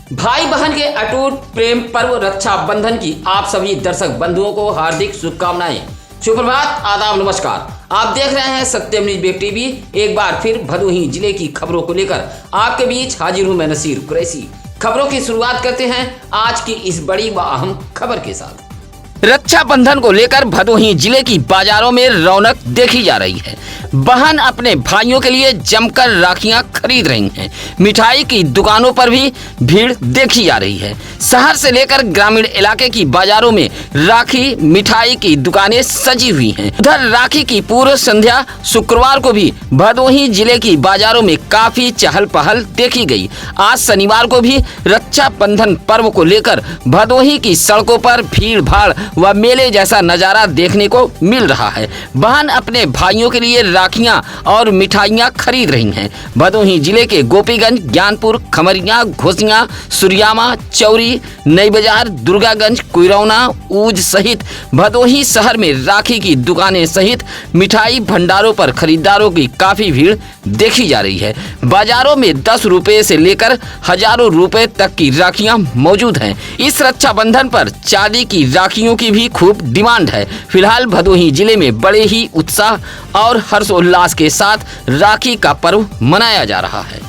भाई बहन के अटूट प्रेम पर्व रक्षाबंधन की आप सभी दर्शक बंधुओं को हार्दिक शुभकामनाएं। सुप्रभात, आदाब, नमस्कार। आप देख रहे हैं सत्यम न्यूज बेग टीवी। एक बार फिर भदोही जिले की खबरों को लेकर आपके बीच हाजिर हूं मैं नसीर कुरैशी। खबरों की शुरुआत करते हैं आज की इस बड़ी व अहम खबर के साथ। रक्षाबंधन को लेकर भदोही जिले की बाजारों में रौनक देखी जा रही है। बहन अपने भाइयों के लिए जमकर राखियां खरीद रही हैं। मिठाई की दुकानों पर भी भीड़ देखी जा रही है। शहर से लेकर ग्रामीण इलाके की बाजारों में राखी मिठाई की दुकानें सजी हुई हैं। उधर राखी की पूर्व संध्या शुक्रवार को भी भदोही जिले की बाजारों में काफी चहल पहल देखी गई। आज शनिवार को भी रक्षाबंधन पर्व को लेकर भदोही की सड़कों पर भीड़ भाड़ व मेले जैसा नजारा देखने को मिल रहा है। बहन अपने भाइयों के लिए राखियां और मिठाइयां खरीद रही हैं। भदोही जिले के गोपीगंज, ज्ञानपुर, खमरिया, घोसिया, सुरियामा, चौरी, नई बाजार, दुर्गागंज, कुरौना, ऊज सहित भदोही शहर में राखी की दुकानें सहित मिठाई भंडारों पर खरीदारों की काफी भीड़ देखी जा रही है। बाजारों में 10 रुपए से लेकर हजारों रुपए तक की राखियां मौजूद हैं। इस रक्षाबंधन पर चांदी की राखियों की भी खूब डिमांड है। फिलहाल भदोही जिले में बड़े ही उत्साह और हर्षोल्लास के साथ राखी का पर्व मनाया जा रहा है।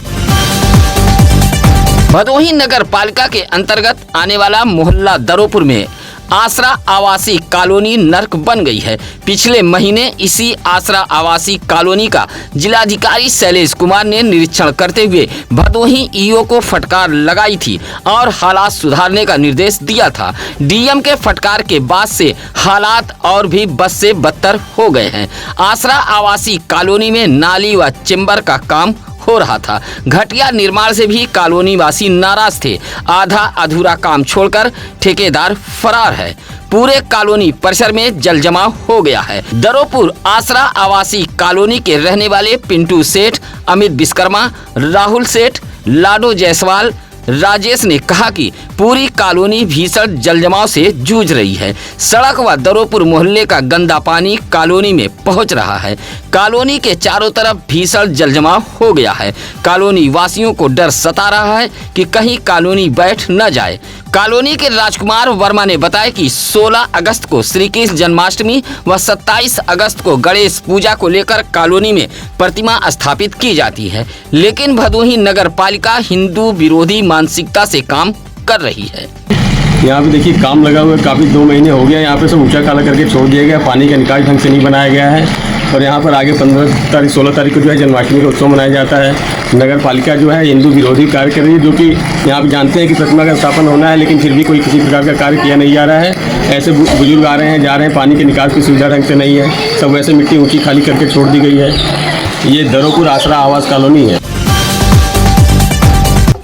भदोही नगर पालिका के अंतर्गत आने वाला मोहल्ला दरोपुर में आसरा आवासीय कॉलोनी नर्क बन गई है। पिछले महीने इसी आसरा आवासीय कॉलोनी का जिलाधिकारी शैलेश कुमार ने निरीक्षण करते हुए भदोही ईओ को फटकार लगाई थी और हालात सुधारने का निर्देश दिया था। डीएम के फटकार के बाद से हालात और भी बद से बदतर हो गए हैं। आसरा आवासीय कॉलोनी में नाली व चेम्बर का काम हो रहा था। घटिया निर्माण से भी कॉलोनी वासी नाराज थे। आधा अधूरा काम छोड़कर ठेकेदार फरार है। पूरे कॉलोनी परिसर में जल जमाव हो गया है। दरोपुर आसरा आवासीय कॉलोनी के रहने वाले पिंटू सेठ, अमित विश्वकर्मा, राहुल सेठ, लाडो जायसवाल, राजेश ने कहा कि पूरी कॉलोनी भीषण जलजमाव से जूझ रही है। सड़क व दरोपुर मोहल्ले का गंदा पानी कॉलोनी में पहुंच रहा है। कॉलोनी के चारों तरफ भीषण जलजमाव हो गया है। कॉलोनी वासियों को डर सता रहा है कि कहीं कॉलोनी बैठ न जाए। कॉलोनी के राजकुमार वर्मा ने बताया कि 16 अगस्त को श्री कृष्ण जन्माष्टमी व 27 अगस्त को गणेश पूजा को लेकर कॉलोनी में प्रतिमा स्थापित की जाती है, लेकिन भदोही नगर पालिका हिंदू विरोधी मानसिकता से काम कर रही है। यहाँ पे देखिए काम लगा हुआ है, काफ़ी 2 महीने हो गया। यहाँ पे सब ऊंचा काला करके छोड़ दिया गया, पानी का निकास ढंग से नहीं बनाया गया है। और यहाँ पर आगे 15 तारीख 16 तारीख को जो है जन्माष्टमी का उत्सव मनाया जाता है। नगर पालिका जो है हिंदू विरोधी कार्य कर रही है, जो कि यहाँ पे जानते हैं कि प्रतिमा का स्थापन होना है, लेकिन फिर भी कोई किसी प्रकार का कार्य किया नहीं जा रहा है। ऐसे बुजुर्ग आ रहे हैं जा रहे हैं, पानी के निकास की सुविधा ढंग से नहीं है। सब वैसे मिट्टी ऊँची खाली करके छोड़ दी गई है। ये दरोपुर आसरा आवास कॉलोनी है।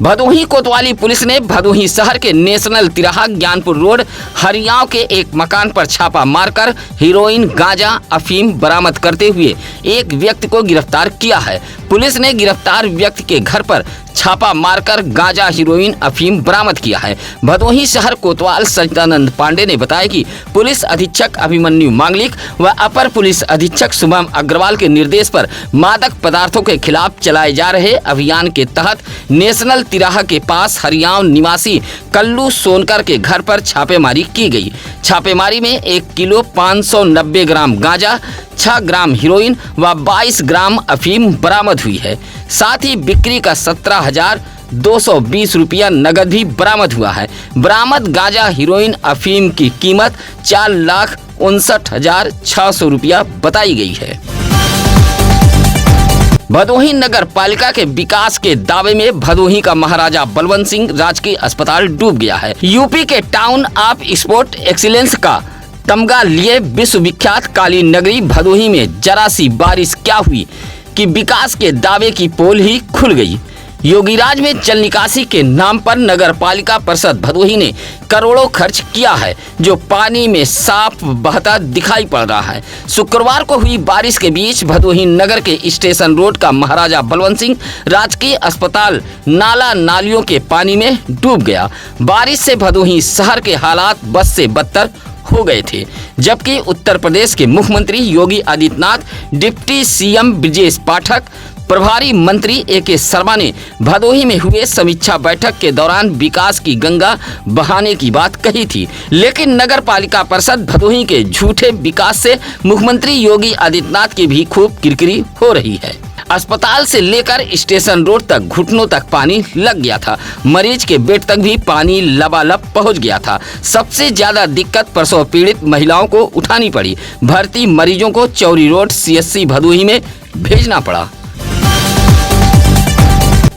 भदोही कोतवाली पुलिस ने भदोही शहर के नेशनल तिराहा ज्ञानपुर रोड हरियाव के एक मकान पर छापा मारकर हीरोइन, गांजा, अफीम बरामद करते हुए एक व्यक्ति को गिरफ्तार किया है। पुलिस ने गिरफ्तार व्यक्ति के घर पर छापा मारकर गांजा, हीरोइन, अफीम बरामद किया है। भदोही शहर कोतवाल सच्चिदानंद पांडे ने बताया कि पुलिस अधीक्षक अभिमन्यु मांगलिक व अपर पुलिस अधीक्षक शुभम अग्रवाल के निर्देश पर मादक पदार्थों के खिलाफ चलाए जा रहे अभियान के तहत नेशनल तिराहा के पास हरियाव निवासी कल्लू सोनकर के घर पर छापेमारी की गई। छापेमारी में 1 किलो 590 ग्राम गांजा, 6 ग्राम हीरोइन व 22 ग्राम अफीम बरामद हुई है। साथ ही बिक्री का 17,220 रुपया नगद भी बरामद हुआ है। बरामद गांजा, हीरोइन, अफीम की कीमत 4,59,600 रुपया बताई गई है। भदोही नगर पालिका के विकास के दावे में भदोही का महाराजा बलवंत सिंह राजकीय अस्पताल डूब गया है। यूपी के टाउन ऑफ स्पोर्ट एक्सीलेंस का तमगा लिए विश्वविख्यात काली नगरी भदोही में जरा सी बारिश क्या हुई कि विकास के दावे की पोल ही खुल गई। योगीराज में जल निकासी के नाम पर नगर पालिका परिषद भदोही ने करोड़ों खर्च किया है, जो पानी में साफ बहता दिखाई पड़ रहा है। शुक्रवार को हुई बारिश के बीच भदोही नगर के स्टेशन रोड का महाराजा बलवंत सिंह राजकीय अस्पताल नाला नालियों के पानी में डूब गया। बारिश से भदोही शहर के हालात बद से बदतर हो गए थे, जबकि उत्तर प्रदेश के मुख्यमंत्री योगी आदित्यनाथ, डिप्टी सीएम ब्रजेश पाठक, प्रभारी मंत्री ए.के. शर्मा ने भदोही में हुए समीक्षा बैठक के दौरान विकास की गंगा बहाने की बात कही थी, लेकिन नगर पालिका परिषद भदोही के झूठे विकास से मुख्यमंत्री योगी आदित्यनाथ की भी खूब किरकिरी हो रही है। अस्पताल से लेकर स्टेशन रोड तक घुटनों तक पानी लग गया था। मरीज के बेड तक भी पानी लबालब पहुंच गया था। सबसे ज्यादा दिक्कत प्रसव पीड़ित महिलाओं को उठानी पड़ी। भर्ती मरीजों को चौरी रोड CHC भदोही में भेजना पड़ा।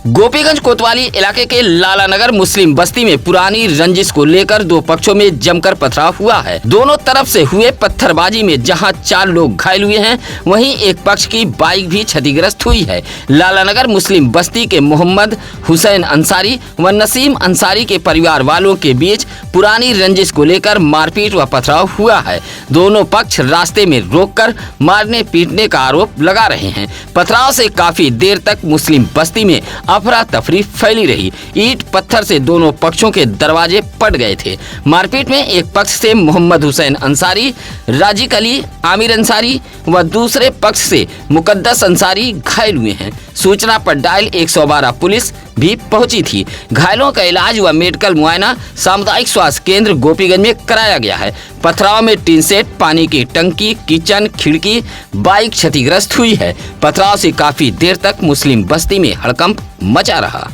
गोपीगंज कोतवाली इलाके के लालानगर मुस्लिम बस्ती में पुरानी रंजिश को लेकर दो पक्षों में जमकर पथराव हुआ है। दोनों तरफ से हुए पत्थरबाजी में जहां 4 लोग घायल हुए हैं, वहीं एक पक्ष की बाइक भी क्षतिग्रस्त हुई है। लालानगर मुस्लिम बस्ती के मोहम्मद हुसैन अंसारी व नसीम अंसारी के परिवार वालों के बीच पुरानी रंजिश को लेकर मारपीट व पथराव हुआ है। दोनों पक्ष रास्ते में रोककर मारने पीटने का आरोप लगा रहे हैं। पथराव से काफी देर तक मुस्लिम बस्ती में अफरा तफरी फैली रही। ईंट पत्थर से दोनों पक्षों के दरवाजे पट गए थे। मारपीट में एक पक्ष से मोहम्मद हुसैन अंसारी, राजिक अली, आमिर अंसारी व दूसरे पक्ष से मुकद्दस अंसारी घायल हुए हैं। सूचना पर डायल 112 पुलिस भी पहुंची थी। घायलों का इलाज व मेडिकल मुआयना सामुदायिक स्वास्थ्य केंद्र गोपीगंज में कराया गया है। पथराव में टीन सेट, पानी की टंकी, किचन, खिड़की, बाइक क्षतिग्रस्त हुई है। पथराव से काफी देर तक मुस्लिम बस्ती में हड़कंप मचा रहा।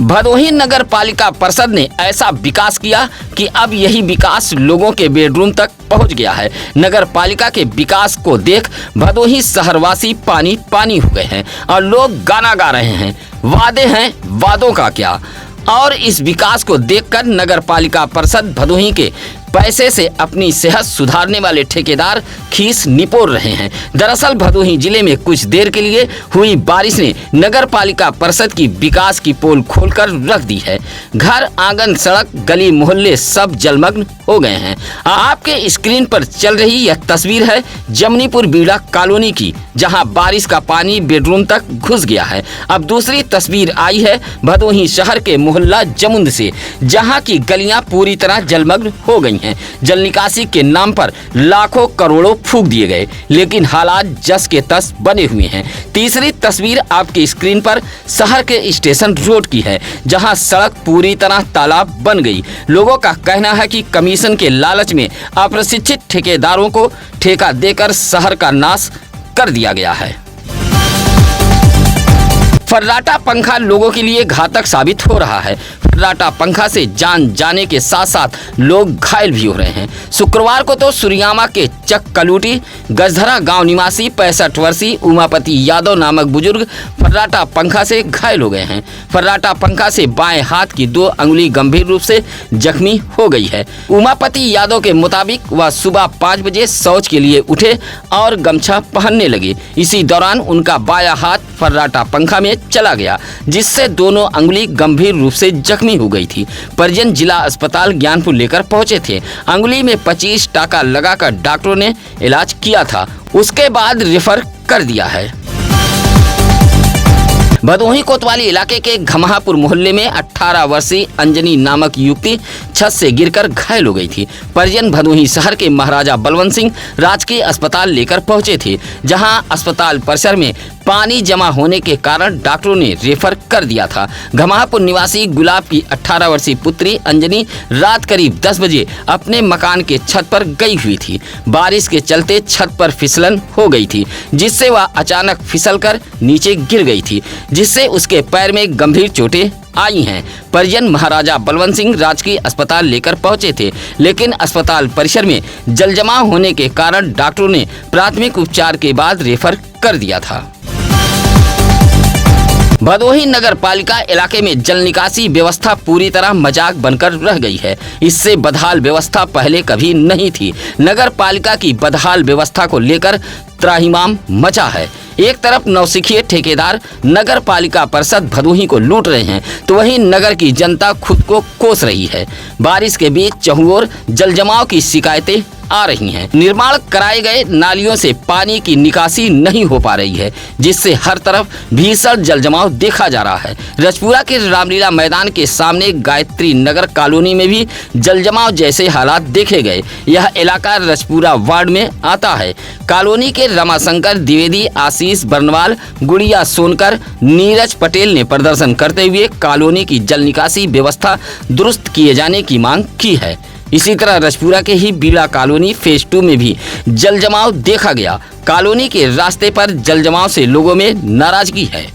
भदोही नगर पालिका परिषद ने ऐसा विकास किया कि अब यही विकास लोगों के बेडरूम तक पहुंच गया है। नगर पालिका के विकास को देख भदोही शहरवासी पानी पानी हो गए हैं और लोग गाना गा रहे हैं, वादे हैं, वादों का क्या। और इस विकास को देखकर नगर पालिका परिषद भदोही के पैसे से अपनी सेहत सुधारने वाले ठेकेदार खीस निपोर रहे हैं। दरअसल भदोही जिले में कुछ देर के लिए हुई बारिश ने नगर पालिका परिषद की विकास की पोल खोलकर रख दी है। घर, आंगन, सड़क, गली, मोहल्ले सब जलमग्न हो गए हैं। आपके स्क्रीन पर चल रही यह तस्वीर है जमनीपुर बीड़ा कॉलोनी की, जहां बारिश का पानी बेडरूम तक घुस गया है। अब दूसरी तस्वीर आई है भदोही शहर के मोहल्ला जमुंद से, जहां की गलियां पूरी तरह जलमग्न हो गई हैं। जल निकासी के नाम पर लाखों करोड़ों फूंक दिए गए, लेकिन हालात जस के तस बने हुए हैं। तीसरी तस्वीर आपकी स्क्रीन पर शहर के स्टेशन रोड की है, जहां सड़क पूरी तरह तालाब बन गई। लोगों का कहना है कि कमीशन के लालच में अप्रशिक्षित ठेकेदारों को ठेका देकर शहर का नाश कर दिया गया है। फर्राटा पंखा लोगों के लिए घातक साबित हो रहा है। फर्राटा पंखा से जान जाने के साथ साथ लोग घायल भी हो रहे हैं। शुक्रवार को तो सुरियामा के चक्कलूटी गजधरा गांव निवासी 65 वर्षीय उमापति यादव नामक बुजुर्ग फर्राटा पंखा से घायल हो गए हैं। फर्राटा पंखा से बाएं हाथ की 2 अंगुली गंभीर रूप से जख्मी हो गई है। उमापति यादव के मुताबिक वह सुबह 5 बजे शौच के लिए उठे और गमछा पहनने लगे। इसी दौरान उनका बायां हाथ फर्राटा पंखा में चला गया, जिससे दोनों अंगुली गंभीर रूप से जख्मी हो गई थी। परिजन जिला अस्पताल ज्ञानपुर लेकर पहुंचे थे। अंगुली में 25 टाका लगाकर डॉक्टरों ने इलाज किया था, उसके बाद रेफर कर दिया है। भदोही कोतवाली इलाके के घमहापुर मोहल्ले में 18 वर्षीय अंजनी नामक युवती छत से गिरकर घायल हो गई थी। परिजन भदोही शहर के महाराजा बलवंत सिंह राजकीय अस्पताल लेकर पहुंचे थे, जहां अस्पताल परिसर में पानी जमा होने के कारण डॉक्टरों ने रेफर कर दिया था। घमहापुर निवासी गुलाब की 18 वर्षीय पुत्री अंजनी रात करीब 10 बजे अपने मकान के छत पर गई हुई थी। बारिश के चलते छत पर फिसलन हो गई थी, जिससे वह अचानक फिसलकर नीचे गिर गई थी, जिससे उसके पैर में गंभीर चोटें आई हैं। परिजन महाराजा बलवंत सिंह राजकीय अस्पताल लेकर पहुंचे थे, लेकिन अस्पताल परिसर में जलजमाव होने के कारण डॉक्टरों ने प्राथमिक उपचार के बाद रेफर कर दिया था। भदोही नगर पालिका इलाके में जल निकासी व्यवस्था पूरी तरह मजाक बनकर रह गई है। इससे बदहाल व्यवस्था पहले कभी नहीं थी। नगर पालिका की बदहाल व्यवस्था को लेकर त्राहिमाम मचा है। एक तरफ नौसिखिए ठेकेदार नगर पालिका परिषद भदोही को लूट रहे हैं, तो वहीं नगर की जनता खुद को कोस रही है। बारिश के बीच चहुओर जलजमाव की शिकायतें आ रही हैं। निर्माण कराए गए नालियों से पानी की निकासी नहीं हो पा रही है, जिससे हर तरफ भीषण जलजमाव देखा जा रहा है। रजपुरा के रामलीला मैदान के सामने गायत्री नगर कॉलोनी में भी जलजमाव जैसे हालात देखे गए। यह इलाका रजपुरा वार्ड में आता है। कॉलोनी के रमाशंकर द्विवेदी, आशीष बर्नवाल, गुड़िया सोनकर, नीरज पटेल ने प्रदर्शन करते हुए कॉलोनी की जल निकासी व्यवस्था दुरुस्त किए जाने की मांग की है। इसी तरह रजपुरा के ही बिरला कॉलोनी फेज 2 में भी जलजमाव देखा गया। कॉलोनी के रास्ते पर जलजमाव से लोगों में नाराजगी है।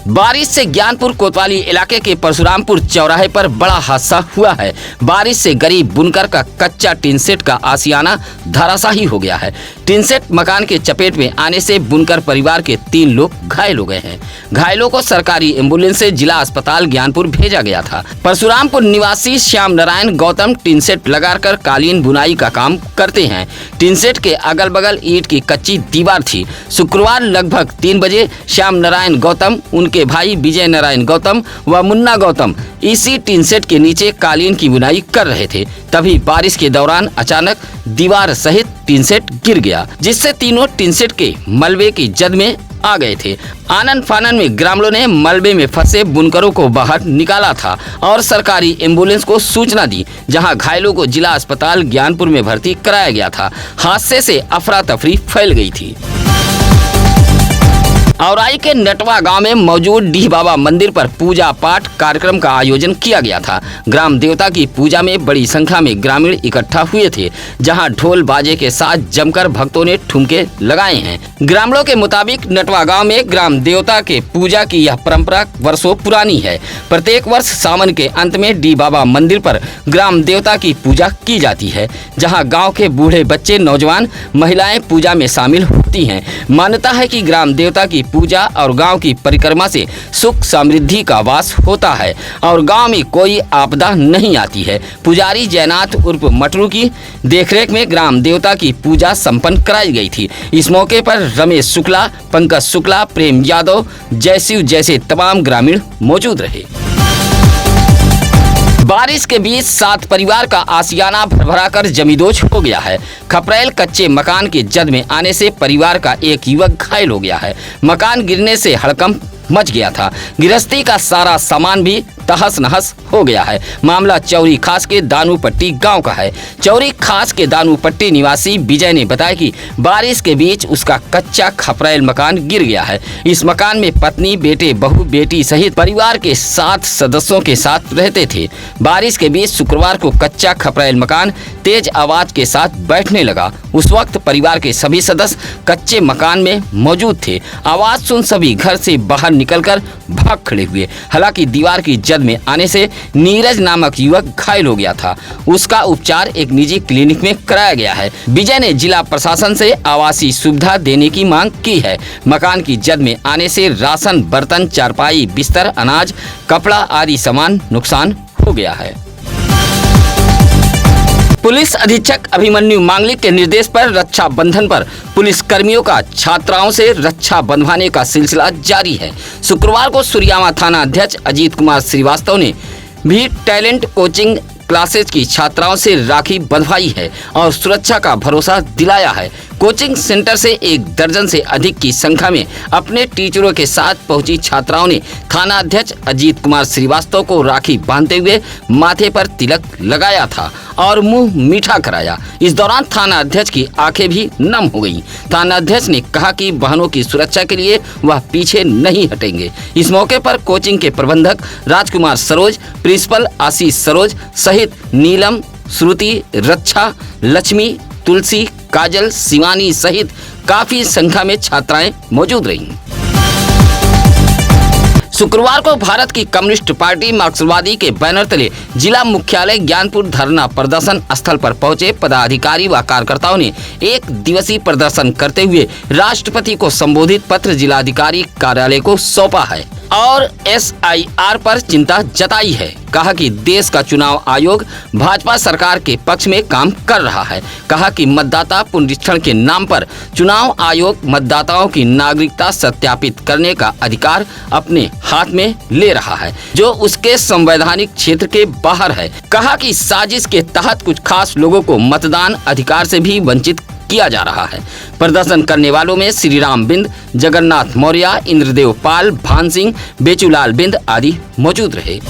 बारिश से ज्ञानपुर कोतवाली इलाके के परशुरामपुर चौराहे पर बड़ा हादसा हुआ है। बारिश से गरीब बुनकर का कच्चा टीन सेट का आशियाना धराशायी हो गया है। टीन सेट मकान के चपेट में आने से बुनकर परिवार के 3 लोग घायल हो गए हैं। घायलों को सरकारी एम्बुलेंस से जिला अस्पताल ज्ञानपुर भेजा गया था। परशुरामपुर निवासी श्याम नारायण गौतम टीन सेट लगाकर कालीन बुनाई का काम करते हैं। टीन सेट के अगल बगल ईंट की कच्ची दीवार थी। शुक्रवार लगभग 3 बजे श्याम नारायण गौतम, उनके भाई विजय नारायण गौतम व मुन्ना गौतम इसी टीन सेट के नीचे कालीन की बुनाई कर रहे थे। तभी बारिश के दौरान अचानक दीवार सहित टीन सेट गिर गया, जिससे तीनों टीन सेट के मलबे की जद में आ गए थे। आनन फानन में ग्रामीणों ने मलबे में फंसे बुनकरों को बाहर निकाला था और सरकारी एम्बुलेंस को सूचना दी, जहां घायलों को जिला अस्पताल ज्ञानपुर में भर्ती कराया गया था। हादसे से अफरा तफरी फैल गई थी। औराई के नटवा गांव में मौजूद डीह बाबा मंदिर पर पूजा पाठ कार्यक्रम का आयोजन किया गया था। ग्राम देवता की पूजा में बड़ी संख्या में ग्रामीण इकट्ठा हुए थे, जहां ढोल बाजे के साथ जमकर भक्तों ने ठुमके लगाए हैं। ग्रामीणों के मुताबिक नटवा गांव में ग्राम देवता के पूजा की यह परंपरा वर्षों पुरानी है। प्रत्येक वर्ष सावन के अंत में डीह बाबा मंदिर पर ग्राम देवता की पूजा की जाती है, जहाँ गाँव के बूढ़े बच्चे, नौजवान, महिलाएं पूजा में शामिल होती हैं। मान्यता है कि ग्राम देवता की पूजा और गांव की परिक्रमा से सुख समृद्धि का वास होता है और गांव में कोई आपदा नहीं आती है। पुजारी जयनाथ उर्फ मटरू की देखरेख में ग्राम देवता की पूजा संपन्न कराई गई थी। इस मौके पर रमेश शुक्ला, पंकज शुक्ला, प्रेम यादव, जयशिव जैसे तमाम ग्रामीण मौजूद रहे। बारिश के बीच 7 परिवार का आशियाना भरभरा कर जमींदोज हो गया है। खपरेल कच्चे मकान के जद में आने से परिवार का एक युवक घायल हो गया है। मकान गिरने से हड़कंप मच गया था। गृहस्थी का सारा सामान भी तहस नहस हो गया है। मामला चौरी खास के दानूपट्टी गांव का है। चौरी खास के दानूपट्टी निवासी विजय ने बताया कि बारिश के बीच उसका कच्चा खपरेल मकान गिर गया है। इस मकान में पत्नी, बेटे, बहू, बेटी सहित परिवार के 7 सदस्यों के साथ रहते थे। बारिश के बीच शुक्रवार को कच्चा खपरेल मकान तेज आवाज के साथ बैठने लगा। उस वक्त परिवार के सभी सदस्य कच्चे मकान में मौजूद थे। आवाज सुन सभी घर से बाहर निकलकर भाग खड़े हुए। हालांकि दीवार की जद में आने से नीरज नामक युवक घायल हो गया था। उसका उपचार एक निजी क्लिनिक में कराया गया है। विजय ने जिला प्रशासन से आवासीय सुविधा देने की मांग की है। मकान की जद में आने से राशन, बर्तन, चारपाई, बिस्तर, अनाज, कपड़ा आदि सामान नुकसान हो गया है। पुलिस अधीक्षक अभिमन्यु मांगलिक के निर्देश पर रक्षा बंधन पर पुलिस कर्मियों का छात्राओं से रक्षा बंधवाने का सिलसिला जारी है। शुक्रवार को सुरियामा थाना अध्यक्ष अजीत कुमार श्रीवास्तव ने भी टैलेंट कोचिंग क्लासेज की छात्राओं से राखी बंधवाई है और सुरक्षा का भरोसा दिलाया है। कोचिंग सेंटर से 1 दर्जन से अधिक की संख्या में अपने टीचरों के साथ पहुंची छात्राओं ने थाना अध्यक्ष अजीत कुमार श्रीवास्तव को राखी बांधते हुए माथे पर तिलक लगाया था और मुंह मीठा कराया। इस दौरान थाना अध्यक्ष की आंखें भी नम हो गईं। थाना अध्यक्ष ने कहा कि बहनों की सुरक्षा के लिए वह पीछे नहीं हटेंगे। इस मौके पर कोचिंग के प्रबंधक राजकुमार सरोज, प्रिंसिपल आशीष सरोज सहित नीलम, श्रुति, रक्षा, लक्ष्मी, तुलसी, काजल, शिवानी सहित काफी संख्या में छात्राएं मौजूद रहीं। शुक्रवार को भारत की कम्युनिस्ट पार्टी मार्क्सवादी के बैनर तले जिला मुख्यालय ज्ञानपुर धरना प्रदर्शन स्थल पर पहुंचे पदाधिकारी व कार्यकर्ताओं ने 1 दिवसीय प्रदर्शन करते हुए राष्ट्रपति को संबोधित पत्र जिलाधिकारी कार्यालय को सौंपा है और SIR पर चिंता जताई है। कहा कि देश का चुनाव आयोग भाजपा सरकार के पक्ष में काम कर रहा है। कहा कि मतदाता पुनरीक्षण के नाम पर चुनाव आयोग मतदाताओं की नागरिकता सत्यापित करने का अधिकार अपने हाथ में ले रहा है जो उसके संवैधानिक क्षेत्र के बाहर है। कहा कि साजिश के तहत कुछ खास लोगों को मतदान अधिकार से भी वंचित किया जा रहा है। प्रदर्शन करने वालों में श्री राम बिंद, जगन्नाथ मौर्य, इंद्रदेव पाल, भान सिंह, बेचूलाल बिंद आदि मौजूद रहे।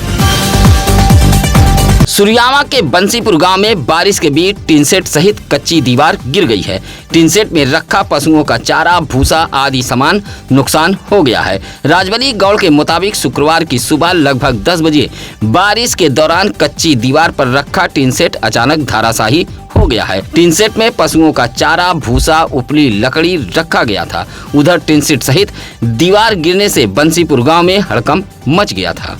सुरियामा के बंसीपुर गांव में बारिश के बीच टीन सेट सहित कच्ची दीवार गिर गई है। टीन सेट में रखा पशुओं का चारा, भूसा आदि सामान नुकसान हो गया है। राजवली गौड़ के मुताबिक शुक्रवार की सुबह लगभग 10 बजे बारिश के दौरान कच्ची दीवार पर रखा टीन सेट अचानक धराशायी हो गया है। टीन सेट में पशुओं का चारा, भूसा, उपली लकड़ी रखा गया था। उधर टीन सेट सहित दीवार गिरने से बंसीपुर गाँव में हड़कंप मच गया था।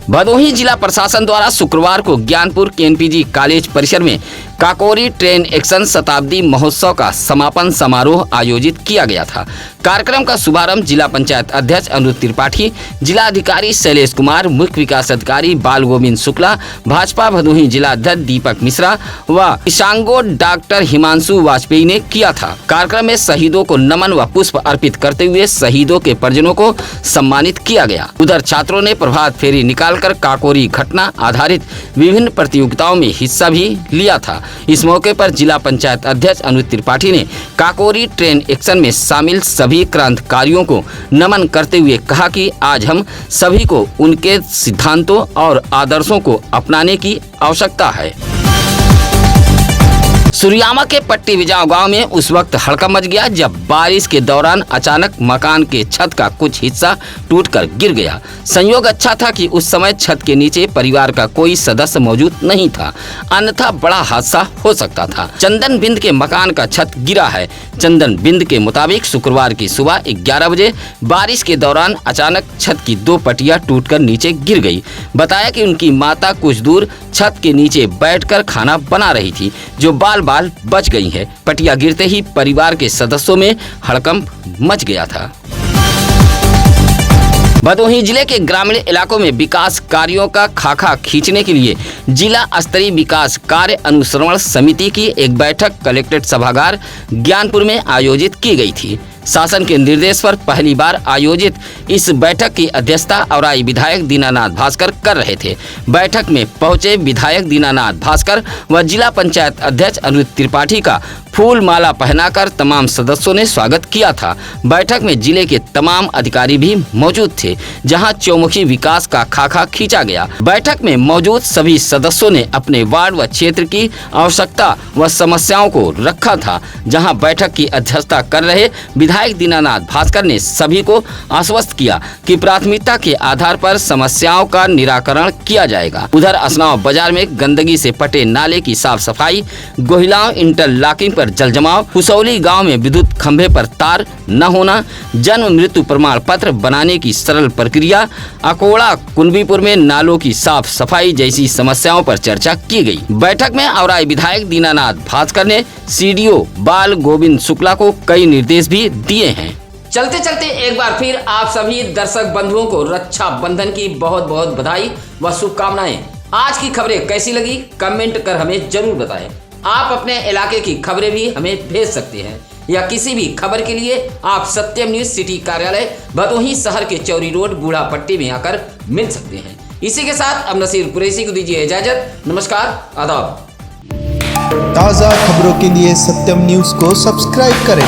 भदोही जिला प्रशासन द्वारा शुक्रवार को ज्ञानपुर केएनपीजी कॉलेज परिसर में काकोरी ट्रेन एक्शन शताब्दी महोत्सव का समापन समारोह आयोजित किया गया था। कार्यक्रम का शुभारंभ जिला पंचायत अध्यक्ष अनुज त्रिपाठी, जिला अधिकारी शैलेश कुमार, मुख्य विकास अधिकारी बाल गोविंद शुक्ला, भाजपा भदोही जिला अध्यक्ष दीपक मिश्रा व ईशांगो डॉक्टर हिमांशु वाजपेयी ने किया था। कार्यक्रम में शहीदों को नमन व पुष्प अर्पित करते हुए शहीदों के परिजनों को सम्मानित किया गया। उधर छात्रों ने प्रभात फेरी निकालकर काकोरी घटना आधारित विभिन्न प्रतियोगिताओं में हिस्सा भी लिया था। इस मौके पर जिला पंचायत अध्यक्ष अनुज त्रिपाठी ने काकोरी ट्रेन एक्शन में शामिल सभी क्रांतिकारियों को नमन करते हुए कहा कि आज हम सभी को उनके सिद्धांतों और आदर्शों को अपनाने की आवश्यकता है। सुरियामा के पट्टी विजाव गांव में उस वक्त हड़कंप मच गया जब बारिश के दौरान अचानक मकान के छत का कुछ हिस्सा टूटकर गिर गया। संयोग अच्छा था कि उस समय छत के नीचे परिवार का कोई सदस्य मौजूद नहीं था, अन्यथा बड़ा हादसा हो सकता था। चंदन बिंद के मकान का छत गिरा है। चंदन बिंद के मुताबिक शुक्रवार की सुबह 11 बजे बारिश के दौरान अचानक छत की 2 पट्टियां टूटकर नीचे गिर गई। बताया कि उनकी माता कुछ दूर छत के नीचे बैठकर खाना बना रही थी जो बाल बच गई है। पटिया गिरते ही परिवार के सदस्यों में हड़कंप मच गया था। भदोही जिले के ग्रामीण इलाकों में विकास कार्यों का खाका खींचने के लिए जिला स्तरीय विकास कार्य अनुश्रवण समिति की एक बैठक कलेक्ट्रेट सभागार ज्ञानपुर में आयोजित की गई थी। शासन के निर्देश पर पहली बार आयोजित इस बैठक की अध्यक्षता औराई विधायक दीनानाथ भास्कर कर रहे थे। बैठक में पहुंचे विधायक दीनानाथ भास्कर व जिला पंचायत अध्यक्ष अनुज त्रिपाठी का फूल माला पहनाकर तमाम सदस्यों ने स्वागत किया था। बैठक में जिले के तमाम अधिकारी भी मौजूद थे, जहां चौमुखी विकास का खाका खींचा गया। बैठक में मौजूद सभी सदस्यों ने अपने वार्ड व क्षेत्र की आवश्यकता व समस्याओं को रखा था। जहां बैठक की अध्यक्षता कर रहे विधायक दीनानाथ भास्कर ने सभी को आश्वस्त किया कि प्राथमिकता के आधार पर समस्याओं का निराकरण किया जाएगा। उधर असनाव बाजार में गंदगी से पटे नाले की साफ सफाई, गोहिलाव इंटरलॉकिंग पर जल जमाव, हुसौली गांव में विद्युत खंभे पर तार न होना, जन्म मृत्यु प्रमाण पत्र बनाने की सरल प्रक्रिया, अकोड़ा कुनबीपुर में नालों की साफ सफाई जैसी समस्याओं पर चर्चा की गई। बैठक में औराई विधायक दीनानाथ भास्कर ने सीडीओ बाल गोविंद शुक्ला को कई निर्देश भी दिए हैं। चलते चलते एक बार फिर आप सभी दर्शक बंधुओं को रक्षा बंधन की बहुत बहुत बधाई व शुभकामनाएं। आज की खबरें कैसी लगी कमेंट कर हमें जरूर बताएं। आप अपने इलाके की खबरें भी हमें भेज सकते हैं या किसी भी खबर के लिए आप सत्यम न्यूज सिटी कार्यालय भदोही शहर के चौरी रोड बूढ़ा पट्टी में आकर मिल सकते हैं। इसी के साथ अब नसीर कुरैशी को दीजिए इजाजत। नमस्कार, आदाब। ताज़ा खबरों के लिए सत्यम न्यूज़ को सब्सक्राइब करें